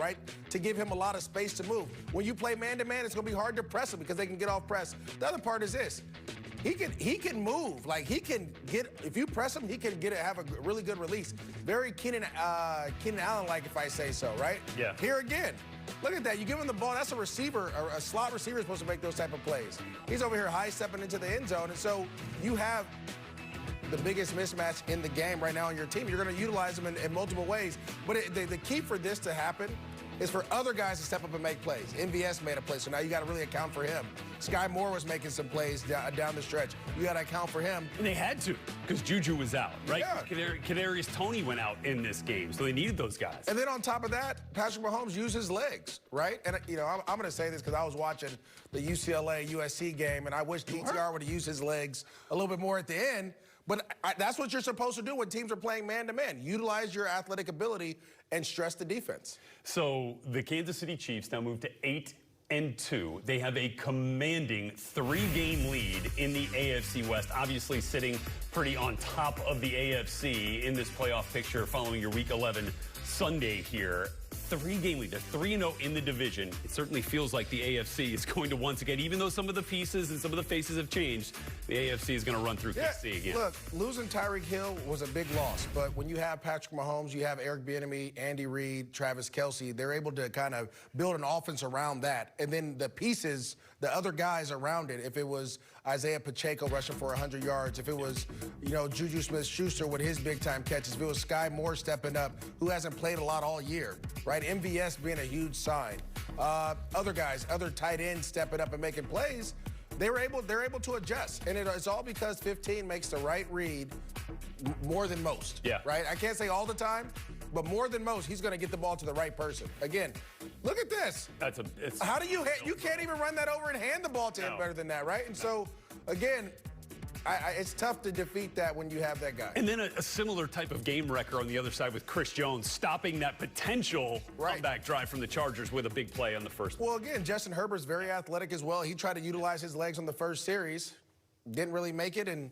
right, to give him a lot of space to move. When you play man-to-man, it's going to be hard to press him because they can get off press. The other part is this. He can move. Like, he can get, if you press him, he can have a really good release. Very Keenan Allen-like, if I say so, right? Yeah. Here again. Look at that. You give him the ball. That's a receiver, a slot receiver is supposed to make those type of plays. He's over here high stepping into the end zone. And so you have the biggest mismatch in the game right now on your team. You're going to utilize them in multiple ways. But the key for this to happen is for other guys to step up and make plays. MVS made a play, so now you got to really account for him. Sky Moore was making some plays down the stretch. You got to account for him. And they had to, because Juju was out, right? Yeah. Kadarius Toney went out in this game, so they needed those guys. And then on top of that, Patrick Mahomes used his legs, right? And, you know, I'm going to say this because I was watching the UCLA-USC game, and I wish DTR would have used his legs a little bit more at the end. But that's what you're supposed to do when teams are playing man-to-man. Utilize your athletic ability and stress the defense. So the Kansas City Chiefs now move to 8-2. They have a commanding 3-game lead in the AFC West, obviously sitting pretty on top of the AFC in this playoff picture following your Week 11 Sunday here. 3-game lead. They're 3-0 in the division. It certainly feels like the AFC is going to once again, even though some of the pieces and some of the faces have changed, the AFC is going to run through KC again. Look, losing Tyreek Hill was a big loss, but when you have Patrick Mahomes, you have Eric Bieniemy, Andy Reid, Travis Kelce, they're able to kind of build an offense around that. And then the pieces, the other guys around it, if it was Isaiah Pacheco rushing for 100 yards, if it was, you know, Juju Smith-Schuster with his big-time catches, if it was Sky Moore stepping up, who hasn't played a lot all year, right? MVS being a huge sign. Other guys, other tight ends stepping up and making plays, they're able to adjust. And it's all because 15 makes the right read more than most. Yeah. Right? I can't say all the time, but more than most, he's going to get the ball to the right person. Again, look at this. How do you can't even run that over and hand the ball to him better than that, right? And so, again, it's tough to defeat that when you have that guy. And then a similar type of game wrecker on the other side with Chris Jones stopping that potential comeback drive from the Chargers with a big play on the first one. Well, again, Justin Herbert's very athletic as well. He tried to utilize his legs on the first series, didn't really make it, and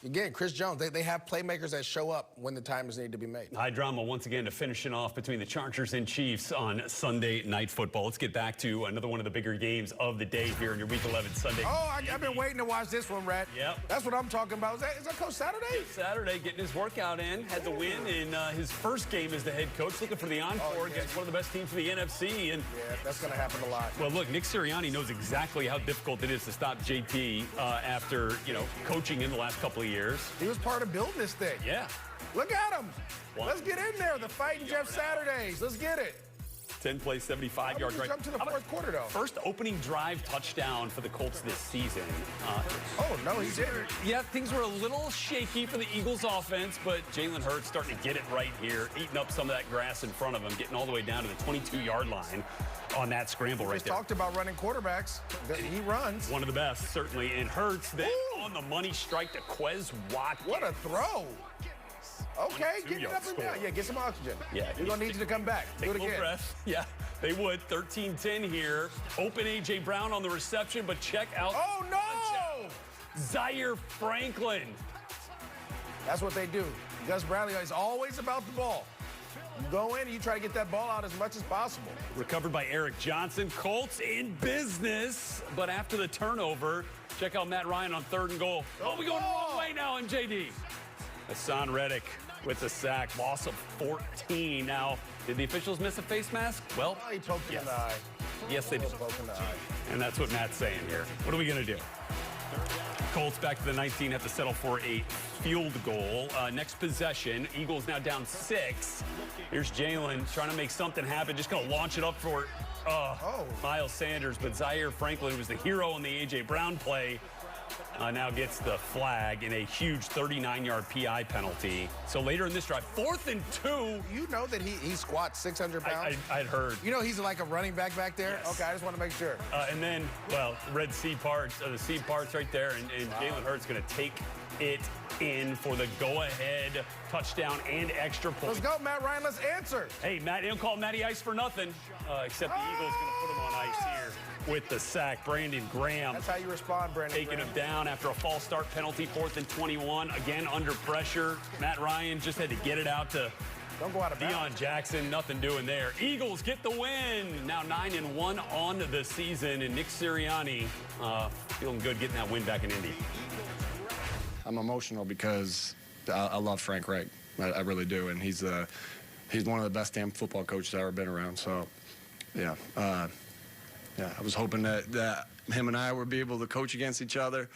again, Chris Jones, they have playmakers that show up when the times need to be made. High drama once again to finishing off between the Chargers and Chiefs on Sunday Night Football. Let's get back to another one of the bigger games of the day here in your Week 11 Sunday. Oh, I've been waiting to watch this one, Rhett. Yep. That's what I'm talking about. Is that Coach Saturday? Saturday, getting his workout in. Had the win in his first game as the head coach, looking for the encore against one of the best teams in the NFC. And yeah, that's going to happen a lot. Well, look, Nick Sirianni knows exactly how difficult it is to stop JT after, you know, coaching in the last couple of years. He was part of building this thing. Yeah. Look at him. Let's get in there. The Fighting Jeff Saturdays. Let's get it. 10 plays, 75 yards. Right. Jump to the fourth quarter, though. First opening drive touchdown for the Colts this season. Oh, no, he didn't. Yeah, things were a little shaky for the Eagles offense, but Jalen Hurts starting to get it right here, eating up some of that grass in front of him, getting all the way down to the 22-yard line on that scramble right there. Talked about running quarterbacks. He runs. One of the best, certainly. And Hurts then on the money strike to Quez Watkins. What a throw. Okay, get it up and down. Yeah, get some oxygen. Yeah, we're going to need you to come back. Do it again. Breath. Yeah, they would. 13-10 here. Open A.J. Brown on the reception, but check out. Oh, no! Zaire Franklin. That's what they do. Gus Bradley is always about the ball. You go in and you try to get that ball out as much as possible. Recovered by Eric Johnson. Colts in business. But after the turnover, check out Matt Ryan on 3rd and goal. Oh, we're going the wrong way now, MJD. Hassan Reddick with the sack. Loss of 14. Now, did the officials miss a face mask? Well, he poked him in the eye. Yes, they did. In the eye. And that's what Matt's saying here. What are we going to do? Colts back to the 19, have to settle for a field goal. Next possession, Eagles now down 6. Here's Jalen trying to make something happen. Just going to launch it up for Miles Sanders. But Zaire Franklin, who was the hero on the A.J. Brown play, now gets the flag in a huge 39-yard PI penalty. So later in this drive, 4th and 2. You know that he squats 600 pounds? I'd heard. You know he's like a running back there? Yes. Okay, I just want to make sure. And then, well, red seed parts, the seed parts right there, and Jalen Hurts going to take it in for the go-ahead touchdown and extra point. Let's go, Matt Ryan. Let's answer. Hey, Matt, they don't call Matty Ice for nothing, except the Eagles going to put him on ice here with the sack. Brandon Graham. That's how you respond, Brandon taking Graham. him down after a false start penalty, 4th and 21. Again, under pressure. Matt Ryan just had to get it out to Don't go out of bounds. Deion Jackson, nothing doing there. Eagles get the win. Now 9-1 on the season, and Nick Sirianni feeling good getting that win back in Indy. I'm emotional because I love Frank Reich. I really do, and he's one of the best damn football coaches I've ever been around. So, yeah, I was hoping that him and I would be able to coach against each other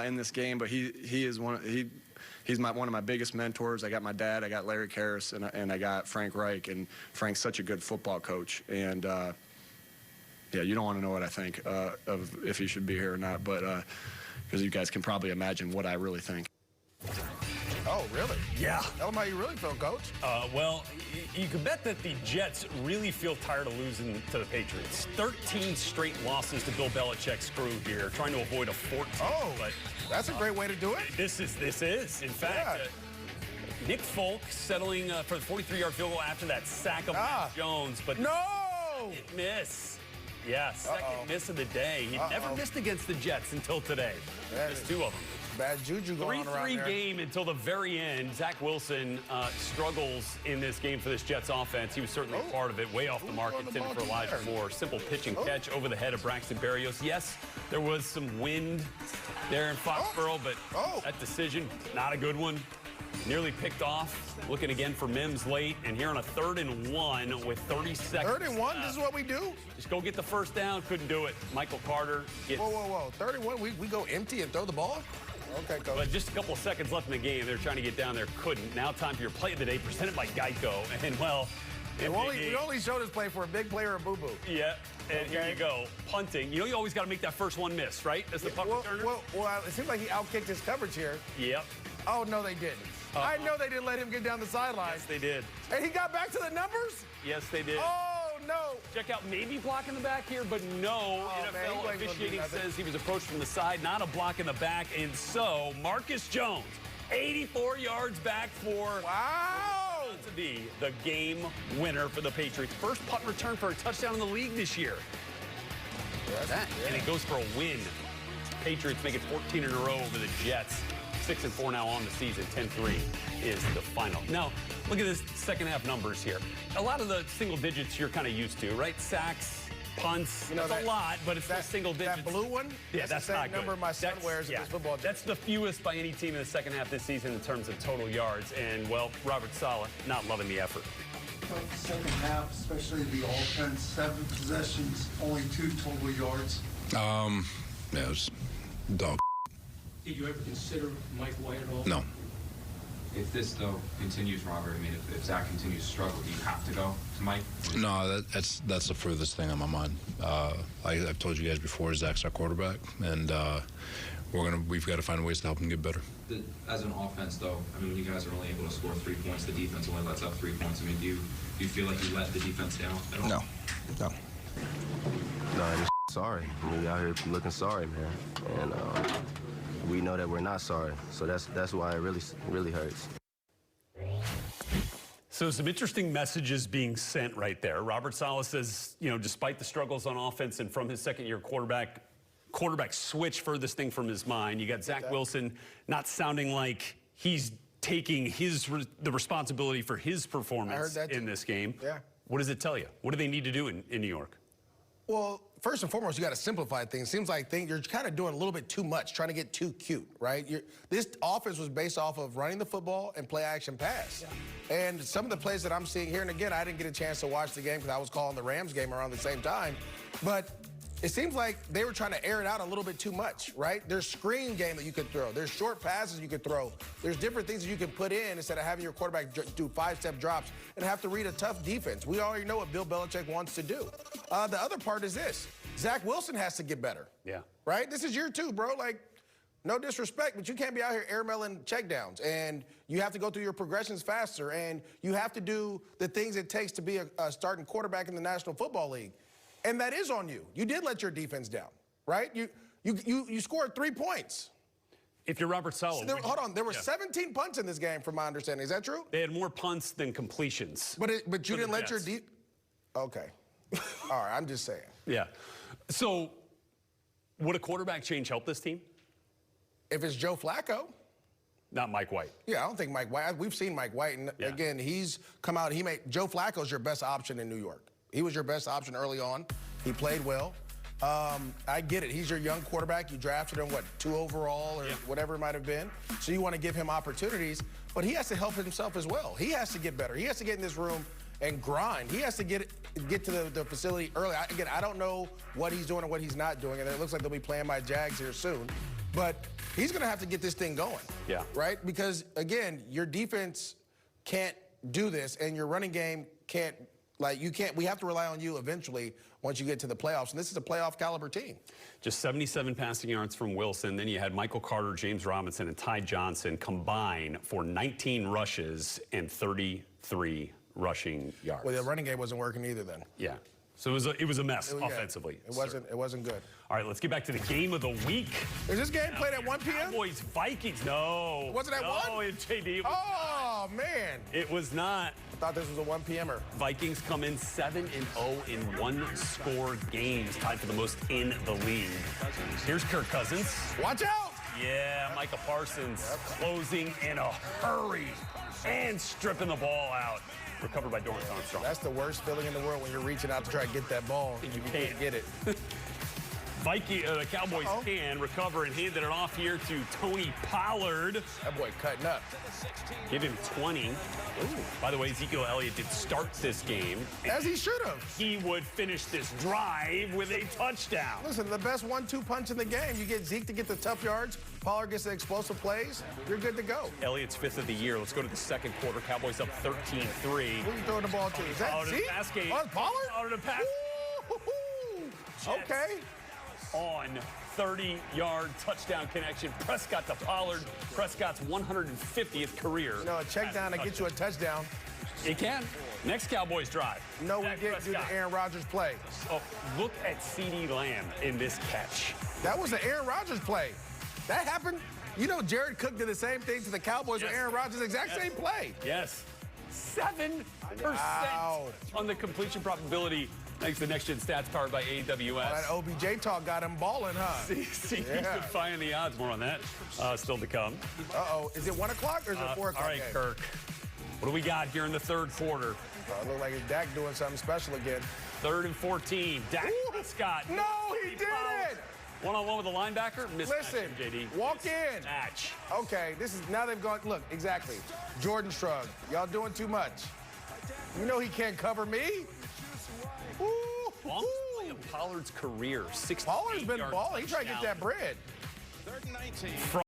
in this game. But he's one of my biggest mentors. I got my dad, I got Larry Karras, and I got Frank Reich. And Frank's such a good football coach. And yeah, you don't want to know what I think of if he should be here or not, but because you guys can probably imagine what I really think. Oh, really? Yeah. Tell them how you really feel, Coach. Well, you can bet that the Jets really feel tired of losing to the Patriots. 13 straight losses to Bill Belichick's crew here, trying to avoid a 14. Oh, but that's a great way to do it. This is. In fact, Nick Folk settling for the 43-yard field goal after that sack of Maurice Jones, but no miss. Yeah, second miss of the day. He never missed against the Jets until today. There's two of them. Bad juju going on around there. 3-3 game until the very end. Zach Wilson struggles in this game for this Jets offense. He was certainly a part of it. Way off the mark intended for Elijah Moore. Simple pitch and catch over the head of Braxton Berrios. Yes, there was some wind there in Foxborough, but that decision, not a good one. Nearly picked off. Looking again for Mims late. And here on a 3rd and 1 with 30 seconds. 3rd and 1? This is what we do? Just go get the first down. Couldn't do it. Michael Carter gets... Whoa. 3rd and 1, we go empty and throw the ball? Okay, Coach. But just a couple of seconds left in the game. They're trying to get down there. Couldn't. Now time for your play of the day, presented by Geico. And, well... We only showed this play for a big player or boo-boo. Yeah, and here you go. Punting. You know you always got to make that first one miss, right? As the punt returner? Well, it seems like he outkicked his coverage here. Yep. Oh, no, they didn't. I know they didn't let him get down the sideline. Yes, they did. And he got back to the numbers? Yes, they did. Oh, no. Check out maybe block in the back here, but no. NFL officiating says he was approached from the side, not a block in the back. And so, Marcus Jones, 84 yards back for... Wow. To be the game winner for the Patriots. First punt return for a touchdown in the league this year. And it goes for a win. Patriots make it 14 in a row over the Jets. 6-4 now on the season. 10-3 is the final. Now, look at this second half numbers here. A lot of the single digits you're kind of used to, right? Sacks, punts. You know, that's a lot, but it's the single digits. That blue one? Yeah, that's the not same number my son wears in his football team. That's the fewest by any team in the second half this season in terms of total yards. And, well, Robert Saleh not loving the effort. Second half, especially the offense, 7 possessions, only 2 total yards. Yeah, it was dog. Did you ever consider Mike White at all? No. If this, though, continues, Robert, I mean, if Zach continues to struggle, do you have to go to Mike? No, that's the furthest thing on my mind. I've told you guys before, Zach's our quarterback, and we've got to find ways to help him get better. As an offense, though, I mean, when you guys are only able to score 3 points, the defense only lets up 3 points. I mean, do you feel like you let the defense down at all? No. No, I'm just sorry. We out here looking sorry, man, and we know that we're not sorry. So that's why it really hurts. So some interesting messages being sent right there. Robert Saleh says, you know, despite the struggles on offense and from his second-year quarterback switch furthest thing from his mind. You got Zach Wilson not sounding like he's taking the responsibility for his performance in this game. Yeah. What does it tell you? What do they need to do in New York? Well, first and foremost, you got to simplify things. Seems like you're kind of doing a little bit too much, trying to get too cute, right? This offense was based off of running the football and play action pass. Yeah. And some of the plays that I'm seeing here, and again, I didn't get a chance to watch the game because I was calling the Rams game around the same time, but it seems like they were trying to air it out a little bit too much, right? There's screen game that you could throw. There's short passes you could throw. There's different things that you can put in instead of having your quarterback do 5-step drops and have to read a tough defense. We already know what Bill Belichick wants to do. The other part is this. Zach Wilson has to get better. Yeah. Right? This is year 2, bro. Like, no disrespect, but you can't be out here airmailing checkdowns. And you have to go through your progressions faster. And you have to do the things it takes to be a starting quarterback in the National Football League. And that is on you. You did let your defense down, right? You scored 3 points. If you're Robert Saleh. Hold on. There were 17 punts in this game, from my understanding. Is that true? They had more punts than completions. But you didn't let your Okay. All right, I'm just saying. Yeah. So, would a quarterback change help this team? If it's Joe Flacco. Not Mike White. Yeah, I don't think Mike White. We've seen Mike White, and again, he's come out. Joe Flacco's your best option in New York. He was your best option early on. He played well. I get it. He's your young quarterback. You drafted him, 2 overall or whatever it might have been. So you want to give him opportunities, but he has to help himself as well. He has to get better. He has to get in this room and grind. He has to get to the facility early. I don't know what he's doing and what he's not doing, and it looks like they'll be playing my Jags here soon. But he's going to have to get this thing going. Yeah. Right? Because, again, your defense can't do this, and your running game can't. We have to rely on you eventually once you get to the playoffs. And this is a playoff caliber team. Just 77 passing yards from Wilson. Then you had Michael Carter, James Robinson, and Ty Johnson combine for 19 rushes and 33 rushing yards. Well, the running game wasn't working either then. Yeah. So it was a mess offensively. It wasn't good. All right, let's get back to the game of the week. Is this game played at 1 p.m.? Cowboys, Vikings. No. Was it at 1? No, JD. Oh, man. It was not. I thought this was a 1 p.m.er. Vikings come in 7-0 in one-score games, tied for the most in the league. Here's Kirk Cousins. Watch out. Yeah, Micah Parsons closing in a hurry and stripping the ball out. Recovered by Dorrance Armstrong. That's the worst feeling in the world when you're reaching out to try to get that ball and you can't get it. The Cowboys can recover and handed it off here to Tony Pollard. That boy cutting up. Give him 20. Ooh. By the way, Ezekiel Elliott did start this game. As he should have. He would finish this drive with a touchdown. Listen, the best 1-2 punch in the game. You get Zeke to get the tough yards. Pollard gets the explosive plays. You're good to go. Elliott's 5th of the year. Let's go to the second quarter. Cowboys up 13-3. Who are you throwing the ball to? Is that Zeke? Pass game. Oh, Pollard? Pollard to pass. Okay. On 30-yard touchdown connection. Prescott to Pollard. Prescott's 150th career. No, a check down to get you a touchdown. It can. Next Cowboys drive. No, we didn't do the Aaron Rodgers play. Oh, look at CeeDee Lamb in this catch. That was the Aaron Rodgers play. That happened. You know, Jared Cook did the same thing to the Cowboys with Aaron Rodgers, exact same play. Yes. 7% on the completion probability. Thanks to Next Gen Stats powered by AWS. That OBJ talk got him balling, huh? He's defying the odds. More on that still to come. Uh-oh. Is it 1 o'clock or is it 4 o'clock? All right, game? Kirk. What do we got here in the third quarter? It looked like it's Dak doing something special again. 3rd and 14. Dak Prescott. No, he didn't. One-on-one with the linebacker. Listen, JD. walk in. Match. Okay, now they've gone. Look, exactly. Jordan shrug. Y'all doing too much. You know he can't cover me. Longest play of Pollard's career. 68 Pollard's been balling. He tried to get touchdown. that bread. 3rd and 19.